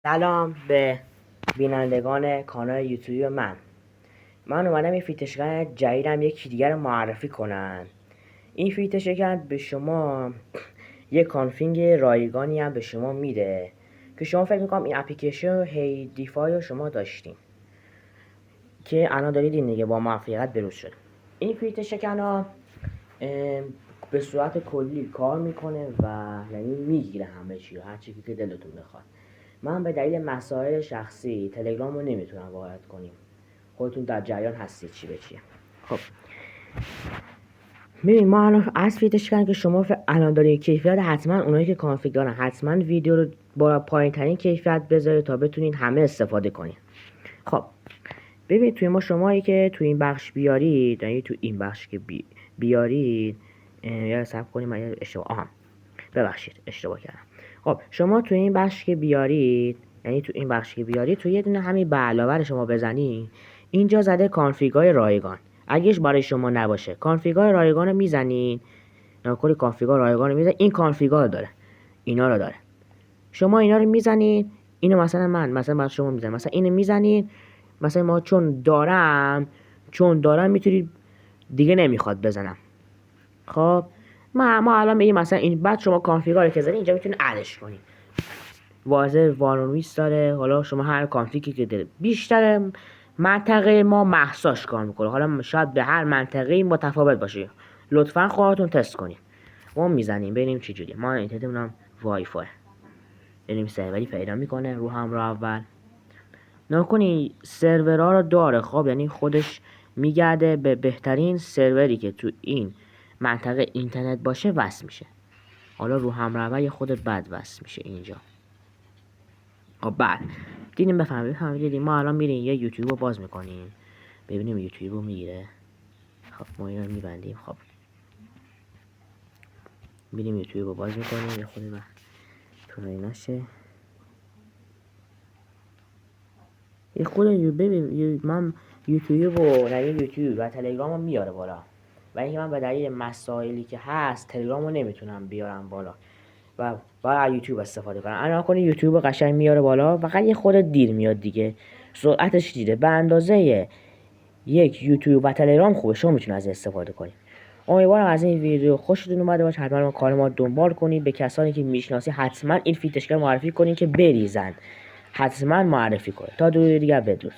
سلام به بینندگان کانال یوتیوب من اومدم این فیلترشکن جدیدم یکی دیگر رو معرفی کنم. این فیلترشکن به شما یک کانفیگ رایگانی هم به شما میده که شما فکر میکنم این اپلیکیشن هیدیفای رو شما داشتین که الان دارید این دیگه با موفقیت بروز شد. این فیلترشکن ها به صورت کلی کار میکنه و یعنی میگیره همه چی، هر چیزی که دلتون بخواد. من به دلیل مسائل شخصی تلگرام رو نمیتونم وارد کنیم، خودتون در جریان هستید چی به چیه. خب ببین، ما الان از فیلترشکن که شما الان دارید کیفیت، حتما اونایی که کانفیگ دارن حتما ویدیو رو با پایین ترین کیفیت بذارید تا بتونید همه استفاده کنید. خب ببین، توی ما شمایی که توی این بخش بیارید، یعنی تو این بخش که بیارید یا صبر کنید من ببخشید اشتباه کردم. خب شما تو این بخش که بیارید، یعنی تو این بخش که بیارید، تو یه دونه همین به علاوه شما بزنید، اینجا زده کانفیگای رایگان. اگهش برای شما نباشه کانفیگای رایگان رو میزنید، کلی کانفیگای رایگان رو میزنید، این کانفیگا رو داره، اینا رو داره. شما اینا رو میزنید، اینو مثلا مثلا برای شما میزنم، مثلا اینو میزنید، مثلا ما چون دارم میتونید دیگه نمیخواد بزنم. خب ما الان بگیم مثلا این بعد شما کانفیگار که زدید اینجا میتونید ادش کنید. واضح وارونویس داره، حالا شما هر کانفیگی که دارید. بیشتر منطقه ما مخصاص کار میکنه، حالا شاید به هر منطقه متفاوت باشه، لطفا خودتون تست کنید. ما میزنیم ببینیم چه جوریه. ما اینترنتمون وای فای، ببینیم سروری پیدا میکنه رو همراه اول. نکنی سرورها رو داره، خب یعنی خودش میگرده به بهترین سروری که تو این منطقه اینترنت باشه وصل میشه. حالا رو همراه خودت بد وصل میشه اینجا. خب بعد دیدیم بفهمید ما الان میریم یه یوتیوب رو باز میکنیم ببینیم یوتیوب رو میگیره. خب ما اینو میبندیم. خب میریم یوتیوب رو باز میکنیم، یه خودی من طولانی نشه، یه خود ببین من یوتیوب و تلگرام رو میاره بالا، و اینکه من به دلیل مسائلی که هست تلگرام رو نمیتونم بیارم بالا و باید یوتیوب استفاده کنم. الان کنی یوتیوب قشنگ میاره بالا، فقط یه خورده دیر میاد دیگه، سرعتش دیره. به اندازه یک یوتیوب و تلگرام خوبه، شما میتونید از استفاده کنید. امیدوارم از این ویدیو خوشتون اومده باشه. حتما کار ما دنبال کنید، به کسانی که میشناسی حتما این فیلترشکن معرفی کنید که بریزن، حتما معرفی کنید. تا ویدیو دیگر بدرود.